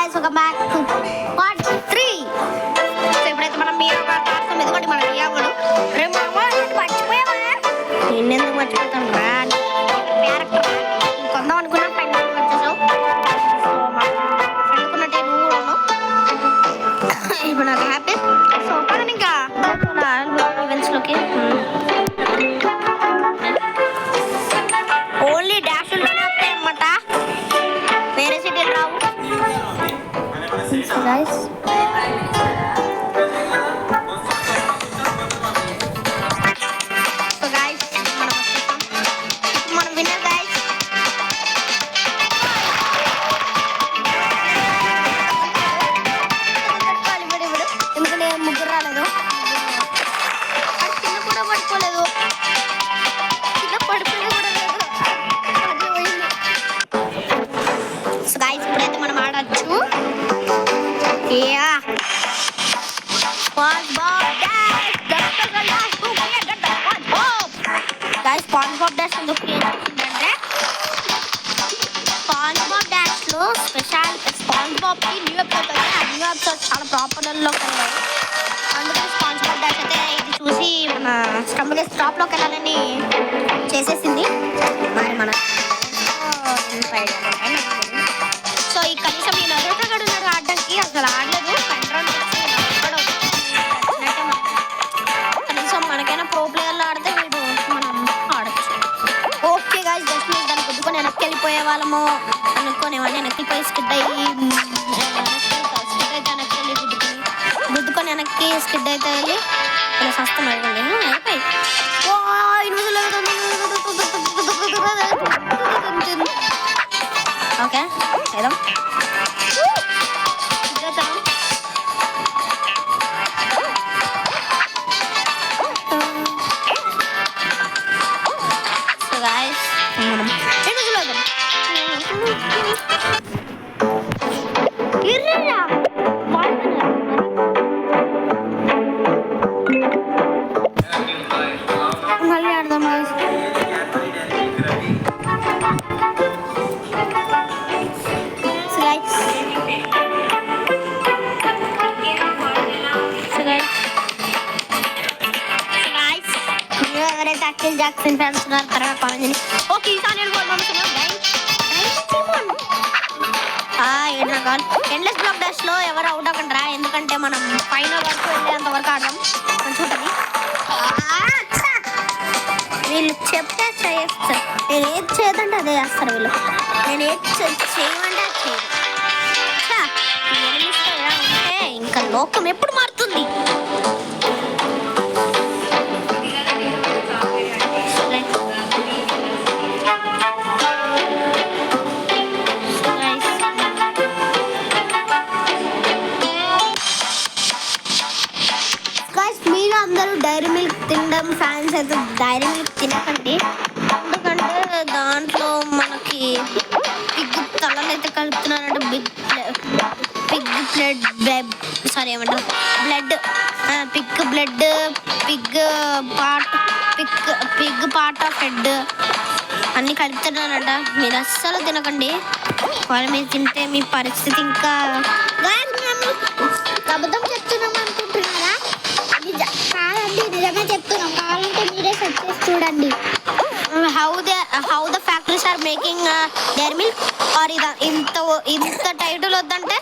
Guys welcome back to part 3. So ఇప్పుడైతే మనం part 9 ఇదిగోండి మన మియాగోడు. రే మామ మర్చిపోయావా? నిన్నెందుకు మర్చిపోతాం రా, క్యారెక్టర్ కొందాం అనుకున్నా ఫ్రెండ్ వచ్చేసావు. సో మా ఫ్రెండ్కున్నట్టే నువ్వు కూడా ఉన్నావు. ఇప్పుడు నాకు హ్యాపీ. సో పదండి ఇంకా ఈవెంట్స్లోకి. ఓన్లీ డాష్లోనే వస్తాయి అన్నమాట, వేరే సిటీలు రావు. Guys, so guys, మనం విన్నర్ guys. ఎందుకంటే ముగ్గురు రాలేదు, కింద కూడా పడుకోలేదు, కింద పడిపోయింది కూడా లేదు. సో guys, ఇప్పుడైతే మనం ఆడచ్చు. Yeah. SpongeBob Dash. That's the last two we get the SpongeBob. Guys, SpongeBob Dash in the creation అంటే SpongeBob Dash లో స్పెషల్ SpongeBob కి న్యూ ఎపిసోడ్ అయితే ఆ న్యూ ఎపిసోడ్ చాలా ప్రాపర్ లోకి వెళ్ళాయి. అందుకని SpongeBob Dash అయితే ఇది చూసి మన స్టంబుల్ స్టాప్ లోకి వెళ్ళాలని చేసేసింది. మరి మన సో ఈ కనీసం నేను అదొకగా ఉన్నాడు ఆడడానికి, అసలు ఆడలేదు. కనీసం మనకైనా ప్రో ప్లేయర్లో ఆడితే వీడు మనం ఆడచ్చు. ఓకే గాయ్స్, జస్ట్ మీరు దాన్ని గుద్దుకొని వెనక్కి వెళ్ళిపోయే వాళ్ళము అనుకోనేవాడిని. వెనక్కి పోయి స్కిడ్ అయ్యి గుద్దుకొని వెనక్కి స్కిడ్ అయితే వెళ్ళి ఇలా సస్తం అడగండి అయిపోయి. ఓకే ఏదో మళ్ళీ ఆడదాం. ఎవరైతే అఖిల్ జాక్సన్ ఫ్యాన్స్ ఉన్నారు తర్వాత కాలేజీని ఓకే ఈసారి ఎండ్లెస్ బ్లాక్ డాష్ లో ఎవరు అవుట్ అవ్వకండి రా, ఎందుకంటే మనం ఫైనల్ వరకు వెళ్ళేంత వరకు ఆడదాం. మంచిగా ఉంటుంది. వీళ్ళు చెప్తే చేస్తారు, నేను ఏది చేయదంటే అదే చేస్తారు వీళ్ళు. నేను ఏది చేయమంటే అది చేయదు. ఎలా ఉంటే ఇంకా లోకం ఎప్పుడు మారుతుంది. అందరూ డైరీ మిల్క్ తినడం ఫ్యాన్స్ అయితే డైరీ మిల్క్ తినకండి, ఎందుకంటే దాంట్లో మనకి పిగ్ తలలు అయితే కలుపుతున్నారంటే పిగ్ బ్లడ్ సారీ ఏమంటారు blood Pig blood Pig part of head అన్నీ కలుపుతున్నారంట. మీరు అస్సలు తినకండి, వాళ్ళు మీరు తింటే మీ పరిస్థితి ఇంకా. అబద్ధం చెప్తున్నాం అనుకుంటున్నారా? కాదండి, నిజమే చెప్తున్నాం. కావాలంటే మీరే సెర్చ్ చేసి చూడండి. How the factories are making Dairy Milk or ఇంత టైటిల్ వద్దంటే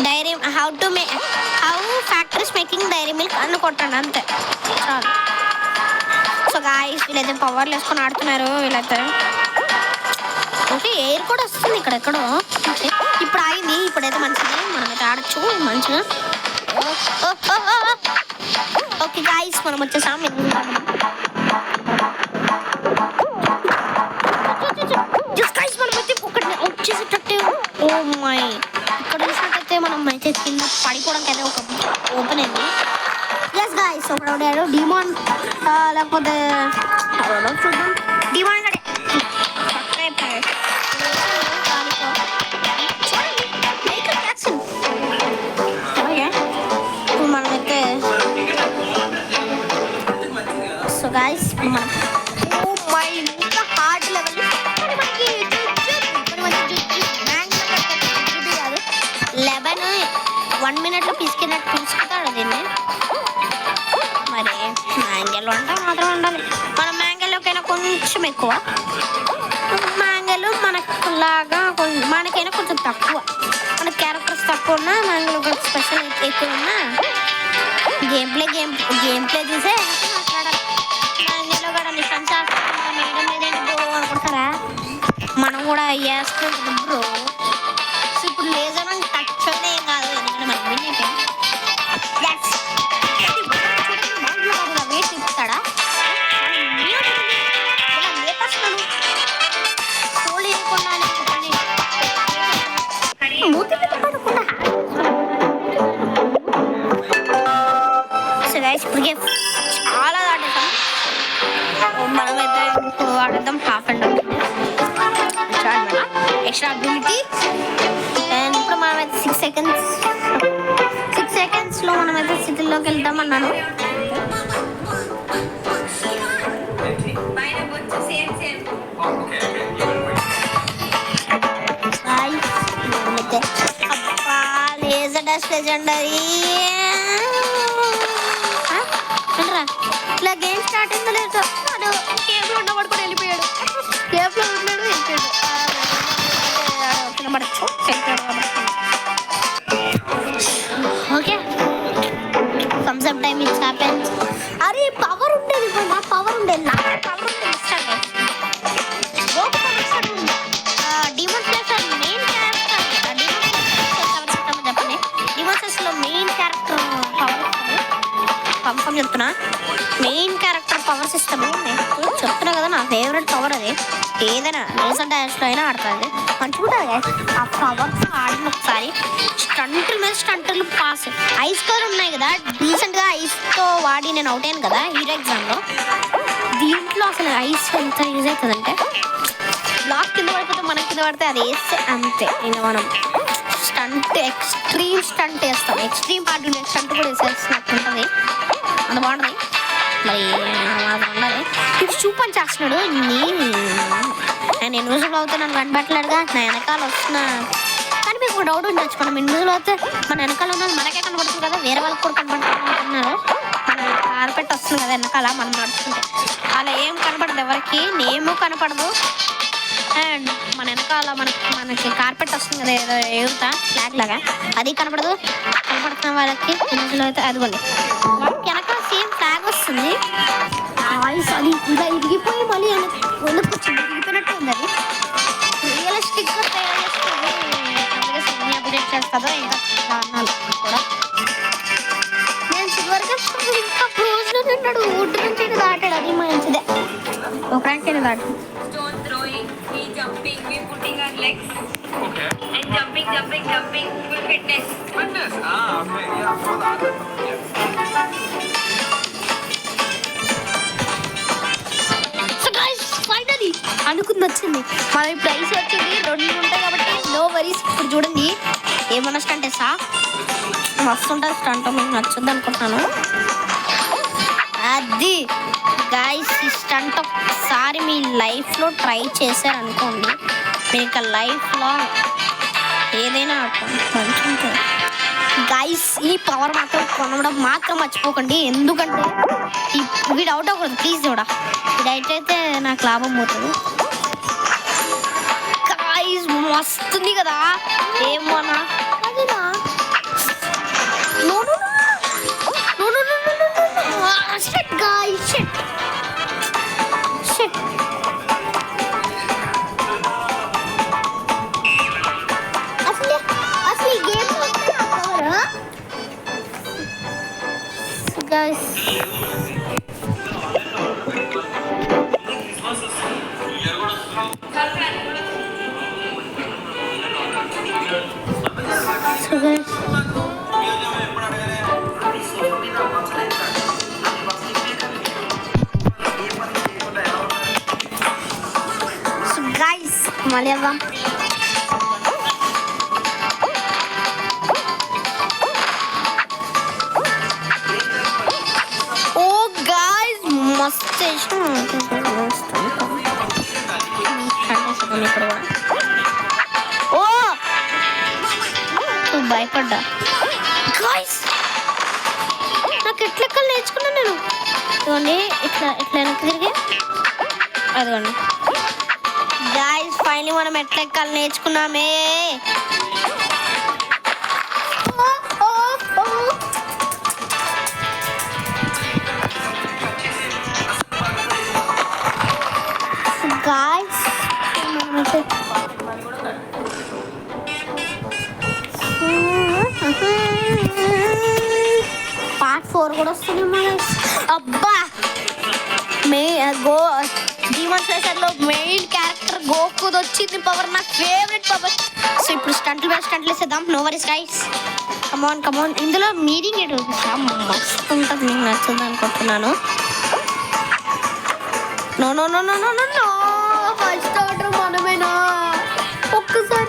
Dairy how factories making Dairy Milk అని కొట్టండి అంతే చాలు. సో గాయ్స్ వీళ్ళైతే పవర్లు వేసుకొని ఆడుతున్నారు వీళ్ళైతే. ఓకే ఎయిర్ కూడా వస్తుంది ఇక్కడెక్కడో, ఇప్పుడు ఆగింది. ఇప్పుడైతే మంచిది, మనమైతే ఆడచ్చు మంచిగా. ఓకే గాయ్స్ మనం వచ్చేసాం. మనమైతే ఒకటి వచ్చేసేటట్టే. ఓ మై, ఇక్కడ చూసినట్టయితే మనం అయితే కింద పడిపోవడానికి అయితే ఒక ఓపెన్ అయింది. ఎస్ గాయ్స్ ఒకడు డిమాండ్ లేకపోతే చూద్దాం. డిమాండ్ అంటే మనమైతే సో గాయ్స్ మనం ఓ మై ఇంత హార్డ్ లెవెల్ 1 minute పిసుకుతాడు దీన్ని. మరి మ్యాంగోలు అంటే మాత్రం ఉండాలి. మన మ్యాంగోలోకైనా కొంచెం ఎక్కువ, మ్యాంగోలు మనకులాగా మనకైనా కొంచెం తక్కువ. మన క్యారెక్టర్స్ తక్కువ ఉన్నా మ్యాంగోలో స్పెషల్ ఎక్కువ ఉన్నా గేమ్ ప్లే చూసే మాట్లాడాలి. మ్యాంగోలో కూడా నిషాన్ చేస్తాం మేడం ఏదేంటి బ్రో అనుకుంటారా? మనం కూడా వేసుకుంటాం బ్రో. ఇప్పుడు లేజర్ అని టచ్ అంటే ఏం కాదు, ఎందుకంటే మనం విన్ వెయిట్ తిప్పుతాడా లేపస్తాను సోల్ వేయకుండా మూతి పడకుండా. సో గైస్ ఇప్పటికే చాలా దాటేసాం. మనమైతే ఇప్పుడు వాడేద్దాం half and extra ability. And ఇప్పుడు మనమైతే 6 సెకండ్స్లో మనమైతే సిటీలోకి వెళ్తామన్నాను. లెజెండరీ ఇట్లా గేమ్ స్టార్ట్ అయిందో లేదు, కేఫ్లో ఉండబడుకొని వెళ్ళిపోయాడు. కేఫ్లో ఉన్నాడు వెళ్ళిపోయాడు. కనబడచ్చు okay. Thumbs up time it's happen. అరే పవర్ ఉండేది, పవర్ ఉండేది, నాకు పవర్ ఉండేది. డిమోన్ ప్లేసర్ మెయిన్ క్యారెక్టర్, చెప్పండి డిమోన్స్లో మెయిన్ క్యారెక్టర్ పవర్ కన్ఫర్మ్ చెప్తున్నా. మెయిన్ క్యారెక్టర్ పవర్స్ ఇస్తాము. నేను చెప్తున్నా కదా నా ఫేవరెట్ పవర్ అది. ఏదైనా రీసెంట్ డాష్లో అయినా ఆడుతుంది, మంచిగా ఆ పవర్స్ ఆడిన ఒకసారి స్టంటులు పాస్. ఐస్ కలర్ ఉన్నాయి కదా, రీసెంట్గా ఐస్తో వాడి నేను అవుట్ అయ్యాను కదా హీరో ఎగ్జామ్లో. దీంట్లో అసలు ఐస్ ఎంత యూజ్ అవుతుందంటే బ్లాక్ కింద పడిపోతే మనకి కింద పడితే అది వేస్తే అంతే. ఇంకా మనం ఎక్స్ట్రీమ్ స్టంట్ వేస్తాం. ఎక్స్ట్రీమ్ పార్ట్ ఉండే స్టంట్ కూడా వేసేసినట్టు ఉంటుంది, అంత బాగుంటుంది. మరి ఉండాలి. ఇప్పుడు చూపని చేస్తున్నాడు. నేను ఇన్విజిబుల్ అవుతే నన్ను కనబట్టలేడుగా, నా వెనకాల వస్తున్నా. కానీ మీకు డౌట్ ఉండొచ్చు, మనం ఇన్విజిబుల్ అవుతే మన వెనకాల ఉన్నది మనకే కనబడుతుంది కదా, వేరే వాళ్ళకి కూడా కనబడుతున్నారు. మన కార్పెట్ వస్తుంది కదా వెనకాల, మనం నడుచుకుంటే అలా ఏం కనపడదు ఎవరికి, నేమో కనపడదు. అండ్ మన వెనకాల మనకి కార్పెట్ వస్తుంది కదా ఏదో ఎగురుతా ఫ్లాగ్ లాగా, అది కనపడదు. కనపడుతున్న వాళ్ళకి ఇన్విజిబుల్ అయితే అదిగోండి వాళ్ళకి వెనకాల సేమ్ ఫ్లాగ్ వస్తుంది. వాయిస్ అది ఇలా ఇరిగిపోయి మళ్ళీ వెనక్కి ఇరిగిపోయినట్టు ఉంది. అది రియలిస్టిక్గా తయారు చేస్తుంది. అప్డేట్ చేస్తుందో ఇంకా కారణాలు కూడా. నేను చివరిగా ఇంకా రోజులో తిన్నాడు, వుడ్ నుంచి దాటాడు, అది మంచిదే. ఒక rank దాటు. Jumping, we putting our legs. Okay. And jumping, full fitness. Fitness? Okay, yeah, for that. So guys, finally అనుకుంది వచ్చింది. మనం ప్రైస్ వచ్చింది 2 ఉంటాయి కాబట్టి నో వరీస్. ఇప్పుడు చూడండి ఏమన్నా స్టంట్ వేసా, మస్తు ఉంటుంది స్టంట్, మీకు నచ్చుద్ది అనుకుంటున్నాను. అది గైస్ ఈ స్టంట్ ఒకసారి మీ లైఫ్లో ట్రై చేశారనుకోండి, మీకు లైఫ్లో ఏదైనా మంచి ఉంటుంది. గైస్ ఈ పవర్ మాత్రం కొనడం మాత్రం మర్చిపోకండి, ఎందుకంటే వీడు అవుట్ అవ్వకూడదు ప్లీజ్. కూడా వీడైతే నాకు లాభం పోతుంది. గైస్ మస్తుంది కదా ఏమోనా, అదినా shit guys, shit asli game hote na power guys. So guys మళ్ళీ వెళ్దాం. ఓ గాయ్స్ మస్త్ ఓ భయపడ్డా. ఎట్లెక్కలు నేర్చుకున్నాను నేను. ఇదిగోండి ఇట్లా వెనక్కి తిరిగి అదిగోండి గాయ్స్, ఫైనలీ మనం ఎట్లెక్కలు నేర్చుకున్నామే. గాయ్స్ పార్ట్ 4 కూడా వస్తుంది. అబ్బా డీమన్ స్లేయర్లో మెయిన్ క్యారెక్టర్ గోకుది వచ్చింది పవర్, నా ఫేవరెట్ పవర్. సో ఇప్పుడు స్టంట్లు వేసేద్దాం. నో వరీస్ గైస్, కమాన్. ఇందులో మీరింగ్ ఏంటో మస్తు ఉంటుంది, మీకు నచ్చుతుంది అనుకుంటున్నాను. నో ఫస్ట్ ఆర్డర్ మనమేనా ఒక్కసారి.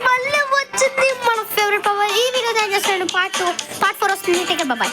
మళ్ళీ వచ్చింది మన ఫేవరెట్ పవర్. ఈ వీడియో చేస్తాను. పార్ట్ 4 వస్తుంది. Take care, by.